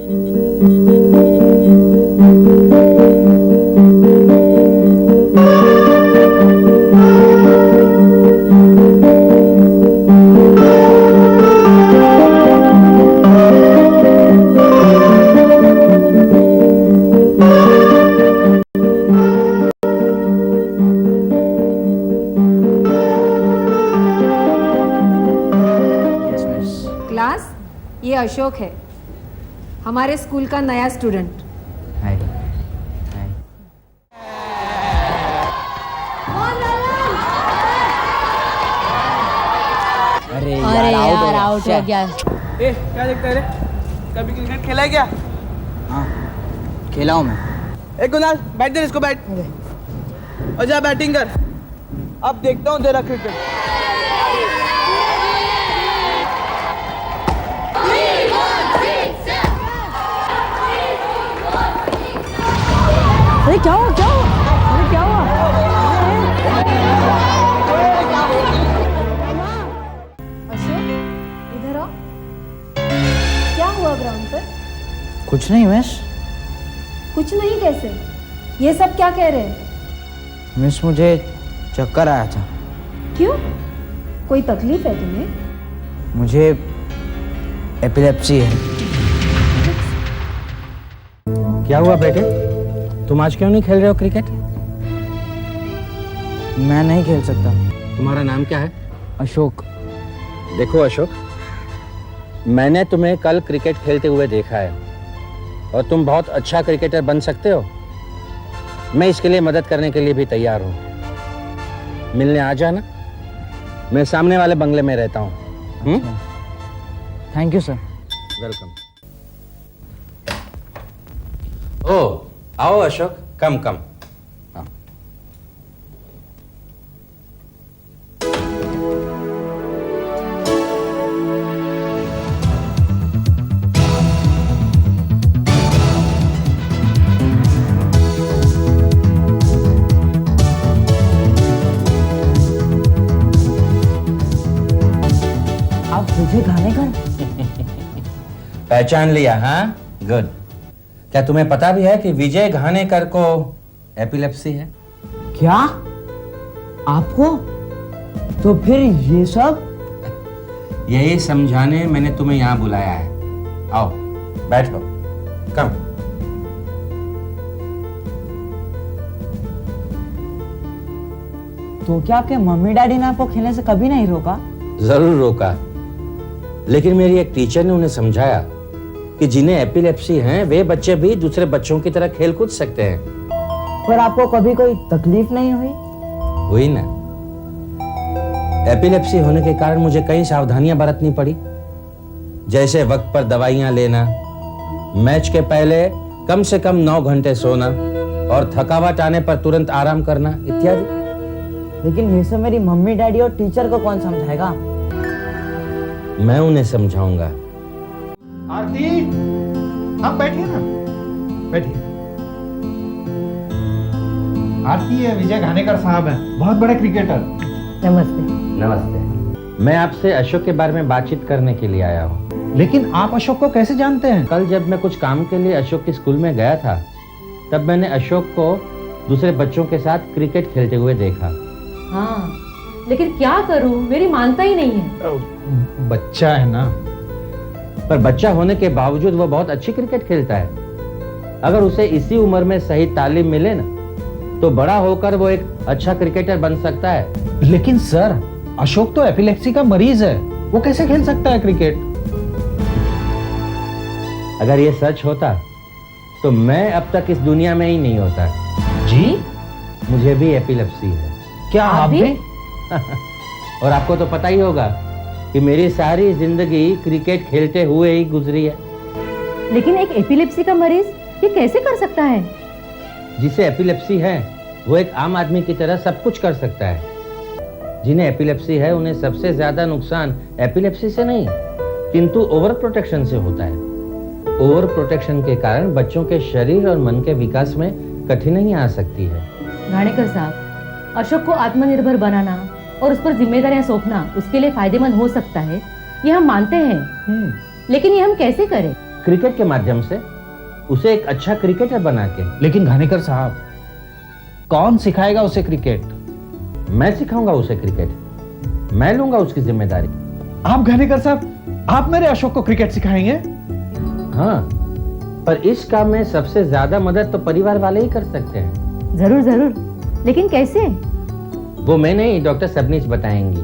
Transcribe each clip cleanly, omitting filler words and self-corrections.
ये अशोक है, हमारे स्कूल का नया स्टूडेंट। हाय। अरे यार आउट हो गया। ए, क्या देखता है रे? कभी क्रिकेट खेला है क्या? हाँ खेला हूँ मैं। ए कुणाल, बैठ दे इसको, बैठ और जा बैटिंग कर। अब देखता हूँ तेरा क्रिकेट। अरे क्या हुआ, क्या हुआ? अरे क्या हुआ? अशोक इधर आओ। क्या हुआ ग्राउंड पर? कुछ नहीं मिस। कुछ नहीं कैसे? ये सब क्या कह रहे हैं? मिस मुझे चक्कर आया था। क्यों? कोई तकलीफ है तुम्हें? मुझे एपिलेप्सी है। क्या हुआ बेटे, तुम आज क्यों नहीं खेल रहे हो क्रिकेट? मैं नहीं खेल सकता। तुम्हारा नाम क्या है? अशोक। देखो अशोक, मैंने तुम्हें कल क्रिकेट खेलते हुए देखा है और तुम बहुत अच्छा क्रिकेटर बन सकते हो। मैं इसके लिए मदद करने के लिए भी तैयार हूँ। मिलने आ जाना, मैं सामने वाले बंगले में रहता हूँ। Thank you sir. वेलकम। ओ आओ अशोक, कम कम। हाँ। आप विजय घानेकर? पहचान लिया? हाँ गुड। क्या तुम्हें पता भी है कि विजय घानेकर को एपिलेप्सी है? क्या आपको? तो फिर ये सब? यही समझाने मैंने तुम्हें यहाँ बुलाया है। आओ बैठो, कम। तो क्या आपके मम्मी डैडी ने आपको खेलने से कभी नहीं रोका? जरूर रोका, लेकिन मेरी एक टीचर ने उन्हें समझाया कि जिन्हें एपिलेप्सी है वे बच्चे भी दूसरे बच्चों की तरह खेल कूद सकते हैं। पर आपको कभी कोई तकलीफ नहीं हुई? हुई ना। एपिलेप्सी होने के कारण मुझे कई सावधानियां बरतनी पड़ी, जैसे वक्त पर दवाइयां लेना, मैच के पहले कम से कम 9 घंटे सोना और थकावट आने पर तुरंत आराम करना इत्यादि। लेकिन ये सब मेरी मम्मी डैडी और टीचर को कौन समझाएगा? मैं उन्हें समझाऊंगा। आरती, आप बैठिए ना, बैठिए। आरती है विजय घानेकर साहब हैं, बहुत बड़े क्रिकेटर। नमस्ते। नमस्ते। मैं आपसे अशोक के बारे में बातचीत करने के लिए आया हूँ। लेकिन आप अशोक को कैसे जानते हैं? कल जब मैं कुछ काम के लिए अशोक के स्कूल में गया था, तब मैंने अशोक को दूसरे बच्चों के साथ क्रिकेट खेलते हुए देखा। हाँ, लेकिन क्या करूं, मेरी मानता ही नहीं है। बच्चा है ना। पर बच्चा होने के बावजूद वो बहुत अच्छी क्रिकेट खेलता है। अगर उसे इसी उम्र में सही तालीम मिले ना, तो बड़ा होकर वो एक अच्छा क्रिकेटर बन सकता है। लेकिन सर, अशोक तो एपिलेप्सी का मरीज है, वो कैसे खेल सकता है क्रिकेट? अगर ये सच होता तो मैं अब तक इस दुनिया में ही नहीं होता। जी? मुझे भी एपिलेप्सी है। क्या आप भी? और आपको तो पता ही होगा कि मेरी सारी जिंदगी क्रिकेट खेलते हुए ही गुजरी है। लेकिन एक एपिलेप्सी का मरीज ये कैसे कर सकता है? जिसे एपिलेप्सी है वो एक आम आदमी की तरह सब कुछ कर सकता है। जिन्हें एपिलेप्सी है उन्हें सबसे ज्यादा नुकसान एपिलेप्सी से नहीं, किंतु ओवर प्रोटेक्शन से होता है। ओवर प्रोटेक्शन के कारण बच्चों के शरीर और मन के विकास में कठिनाइयां आ सकती है। घानेकर साहब, अशोक को आत्मनिर्भर बनाना और उस पर जिम्मेदारियां सौंपना उसके लिए फायदेमंद हो सकता है, ये हम मानते हैं। लेकिन ये हम कैसे करें? क्रिकेट के माध्यम से, उसे एक अच्छा क्रिकेटर बना के। लेकिन घानेकर साहब, कौन सिखाएगा उसे क्रिकेट? मैं सिखाऊंगा उसे क्रिकेट, मैं लूंगा उसकी जिम्मेदारी। आप घानेकर साहब, आप मेरे अशोक को क्रिकेट सिखाएंगे? हाँ, पर इस काम में सबसे ज्यादा मदद तो परिवार वाले ही कर सकते हैं। जरूर जरूर, लेकिन कैसे? वो मैं नहीं, डॉक्टर सबनीस बताएंगी।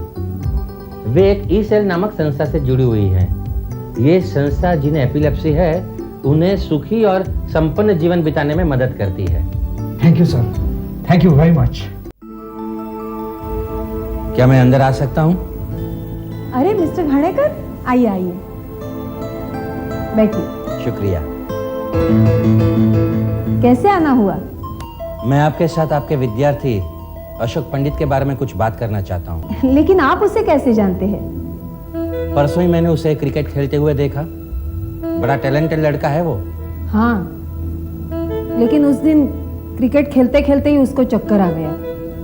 वे एक ई सेल नामक संस्था से जुड़ी हुई हैं। ये संस्था जिन्हें एपिलेप्सी है उन्हें सुखी और संपन्न जीवन बिताने में मदद करती है। Thank you sir, thank you very much. क्या मैं अंदर आ सकता हूँ? अरे मिस्टर घाणेकर, आइए आइए, बैठिए। शुक्रिया। कैसे आना हुआ? मैं आपके साथ आपके विद्यार्थी अशोक पंडित के बारे में कुछ बात करना चाहता हूँ। लेकिन आप उसे कैसे जानते हैं? परसों ही मैंने उसे क्रिकेट खेलते हुए देखा। बड़ा टैलेंटेड लड़का है वो। हाँ, लेकिन उस दिन क्रिकेट खेलते खेलते ही उसको चक्कर आ गया।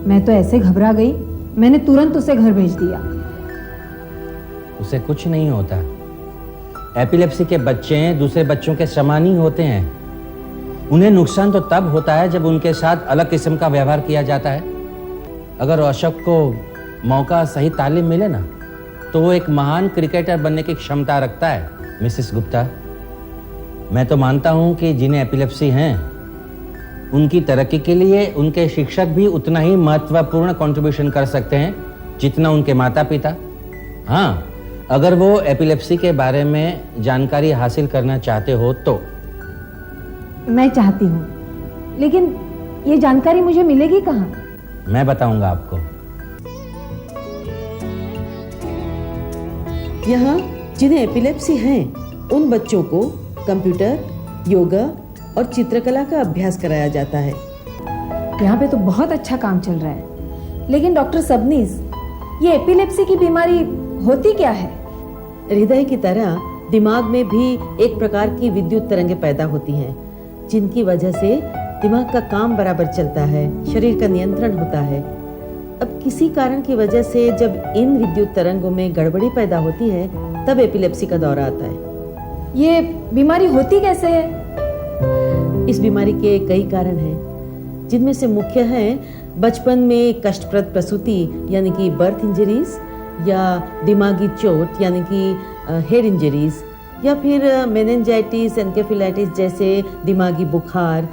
मैं तो ऐसे घबरा गई, मैंने तुरंत उसे घर भेज दिया। उसे कुछ नहीं होता। एपिलेप्सी के बच्चे दूसरे बच्चों के समान ही होते हैं। उन्हें नुकसान तो तब होता है जब उनके साथ अलग किस्म का व्यवहार किया जाता है। अगर अशोक को मौका, सही तालीम मिले ना, तो वो एक महान क्रिकेटर बनने की क्षमता रखता है। मिसेस गुप्ता, मैं तो मानता हूं कि जिन्हें एपिलेप्सी हैं उनकी तरक्की के लिए उनके शिक्षक भी उतना ही महत्वपूर्ण कंट्रीब्यूशन कर सकते हैं जितना उनके माता पिता। हाँ, अगर वो एपिलेप्सी के बारे में जानकारी हासिल करना चाहते हो तो। मैं चाहती हूँ, लेकिन ये जानकारी मुझे मिलेगी कहाँ? मैं बताऊंगा आपको। यहाँ जिन्हें एपिलेप्सी है उन बच्चों को कंप्यूटर, योगा और चित्रकला का अभ्यास कराया जाता है। यहाँ पे तो बहुत अच्छा काम चल रहा है। लेकिन डॉक्टर सबनीस, ये एपिलेप्सी की बीमारी होती क्या है? हृदय की तरह दिमाग में भी एक प्रकार की विद्युत तरंगें पैदा होती हैं, जिनकी वजह से दिमाग का काम बराबर चलता है, शरीर का नियंत्रण होता है। अब किसी कारण की वजह से जब इन विद्युत तरंगों में गड़बड़ी पैदा होती है, तब एपिलेप्सी का दौरा आता है। ये बीमारी होती कैसे है? इस बीमारी के कई कारण हैं, जिनमें से मुख्य हैं बचपन में कष्टप्रद प्रसूति यानी कि बर्थ इंजरीज, या दिमागी चोट यानी कि हेड इंजरीज, या फिर मेनिंजाइटिस, एन्केफेलाइटिस जैसे दिमागी बुखार,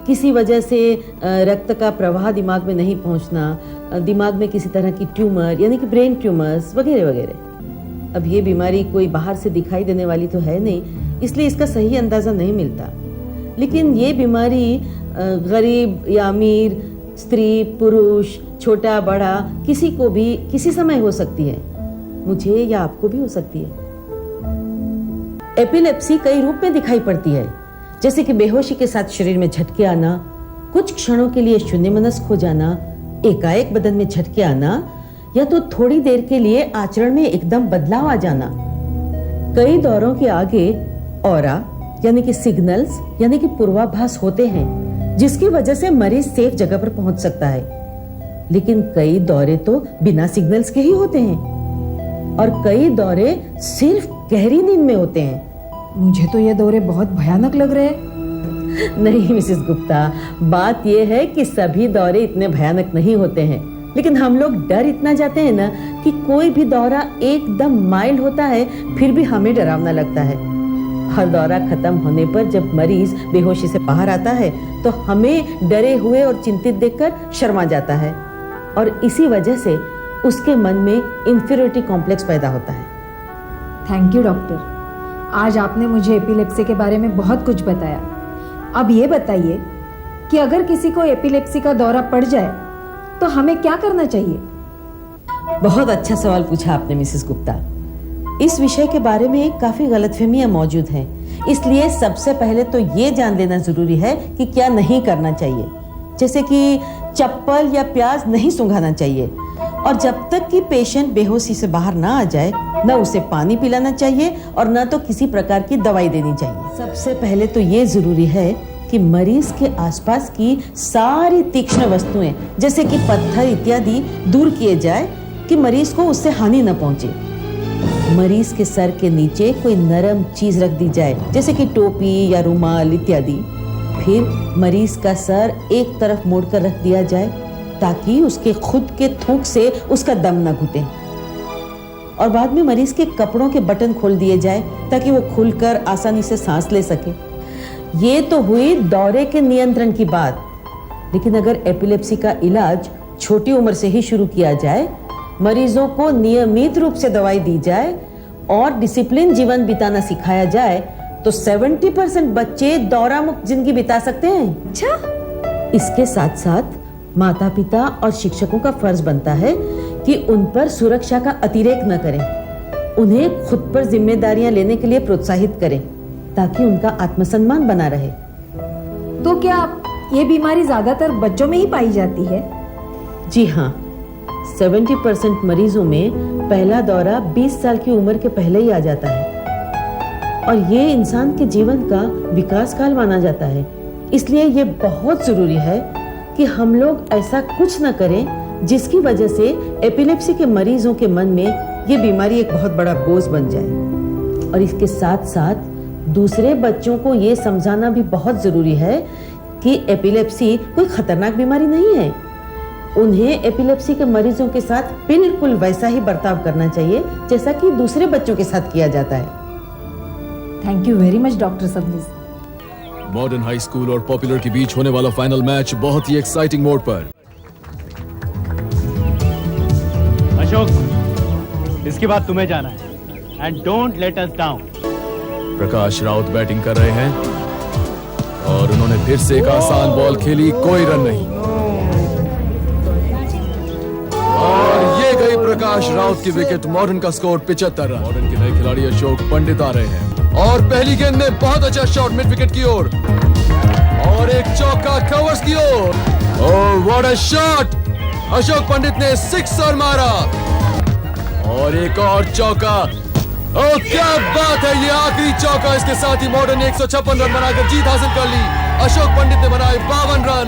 किसी वजह से रक्त का प्रवाह दिमाग में नहीं पहुंचना, दिमाग में किसी तरह की ट्यूमर यानी कि ब्रेन ट्यूमर्स वगैरह वगैरह। अब ये बीमारी कोई बाहर से दिखाई देने वाली तो है नहीं, इसलिए इसका सही अंदाज़ा नहीं मिलता। लेकिन ये बीमारी गरीब या अमीर, स्त्री, पुरुष, छोटा बड़ा, किसी को भी किसी समय हो सकती है। मुझे या आपको भी हो सकती है। एपिलेप्सी कई रूप में दिखाई पड़ती है, जैसे कि बेहोशी के साथ शरीर में झटके आना, कुछ क्षणों के लिए शून्य मनस्क हो जाना, एकाएक बदन में झटके आना, या तो थोड़ी देर के लिए आचरण में एकदम बदलाव आ जाना। कई दौरों के आगे ऑरा यानी कि सिग्नल्स यानी कि पूर्वाभास होते हैं, जिसकी वजह से मरीज सेफ जगह पर पहुंच सकता है। लेकिन कई दौरे तो बिना सिग्नल्स के ही होते हैं, और कई दौरे सिर्फ गहरी नींद में होते हैं। मुझे तो ये दौरे बहुत भयानक लग रहे हैं। नहीं मिसेस गुप्ता, बात यह है कि सभी दौरे इतने भयानक नहीं होते हैं, लेकिन हम लोग डर इतना जाते हैं ना कि कोई भी दौरा एकदम माइल्ड होता है, फिर भी हमें डरावना लगता है। हर दौरा खत्म होने पर जब मरीज बेहोशी से बाहर आता है तो हमें डरे हुए और चिंतित देखकर शर्मा जाता है, और इसी वजह से उसके मन में इंफीरियरिटी कॉम्प्लेक्स पैदा होता है। थैंक यू डॉक्टर, आज आपने मुझे एपिलेप्सी के बारे में बहुत कुछ बताया। अब ये बताइए कि अगर किसी को एपिलेप्सी का दौरा पड़ जाए तो हमें क्या करना चाहिए? बहुत अच्छा सवाल पूछा आपने मिसेस गुप्ता। इस विषय के बारे में काफी गलतफहमियां मौजूद हैं, इसलिए सबसे पहले तो ये जान लेना जरूरी है कि क्या नहीं करना चाहिए। जैसे कि चप्पल या प्याज नहीं सूंघाना चाहिए, और जब तक कि पेशेंट बेहोशी से बाहर ना आ जाए, न उसे पानी पिलाना चाहिए और न तो किसी प्रकार की दवाई देनी चाहिए। सबसे पहले तो ये जरूरी है कि मरीज के आसपास की सारी तीक्ष्ण वस्तुएं जैसे कि पत्थर इत्यादि दूर किए जाए कि मरीज को उससे हानि न पहुंचे। मरीज के सर के नीचे कोई नरम चीज रख दी जाए, जैसे कि टोपी या रुमाल इत्यादि। फिर मरीज का सर एक तरफ मोड़कर रख दिया जाए ताकि उसके खुद के थूक से उसका दम न घुटे। और बाद में मरीज के कपड़ों के बटन खोल दिए जाए ताकि वो खुलकर आसानी से सांस ले सके। ये तो हुई दौरे के नियंत्रण की बात, लेकिन अगर एपिलेप्सी का इलाज छोटी उम्र से ही शुरू किया जाए, मरीजों को नियमित रूप से दवाई दी जाए और डिसिप्लिन जीवन बिताना सिखाया जाए तो 70% बच्चे दौरा मुक्त जिंदगी बिता सकते हैं। अच्छा, इसके साथ साथ माता पिता और शिक्षकों का फर्ज बनता है कि उन पर सुरक्षा का अतिरेक न करें, उन्हें खुद पर जिम्मेदारियां लेने के लिए प्रोत्साहित करें ताकि उनका आत्मसम्मान बना रहे। तो क्या ये बीमारी ज्यादातर बच्चों में ही पाई जाती है? जी हाँ, 70% मरीजों में पहला दौरा 20 साल की उम्र के पहले ही आ जाता है और ये इंसान के जीवन का विकास काल माना जाता है। इसलिए ये बहुत जरूरी है कि हम लोग ऐसा कुछ न करें जिसकी वजह से एपिलेप्सी के मरीजों के मन में ये बीमारी एक बहुत बड़ा बोझ बन जाए। और इसके साथ साथ दूसरे बच्चों को ये समझाना भी बहुत जरूरी है कि एपिलेप्सी कोई खतरनाक बीमारी नहीं है। उन्हें एपिलेप्सी के मरीजों के साथ बिल्कुल वैसा ही बर्ताव करना चाहिए जैसा कि दूसरे बच्चों के साथ किया जाता है। Thank you very much doctor Sabnis. Modern high school और पॉपुलर के बीच होने वाला फाइनल मैच बहुत ही एक्साइटिंग मोड पर। अशोक, इसके बाद तुम्हें जाना है and don't let us down. Prakash Raut batting कर रहे हैं और उन्होंने फिर से एक आसान बॉल खेली, कोई रन नहीं। और ये गई प्रकाश राउत की विकेट। मॉडर्न का स्कोर 75 रन। मॉडर्न के नए खिलाड़ी अशोक पंडित आ रहे हैं और पहली गेंद में बहुत अच्छा शॉट मिड विकेट की ओर और एक चौका कवर्स की ओर। Oh what a shot! Ashok Pandit ने सिक्सर मारा और एक और चौका। ओह क्या बात है, ये आखिरी चौका। इसके साथ ही मॉडर्न ने 156 रन बनाकर जीत हासिल कर ली। अशोक पंडित ने बनाए 52 रन।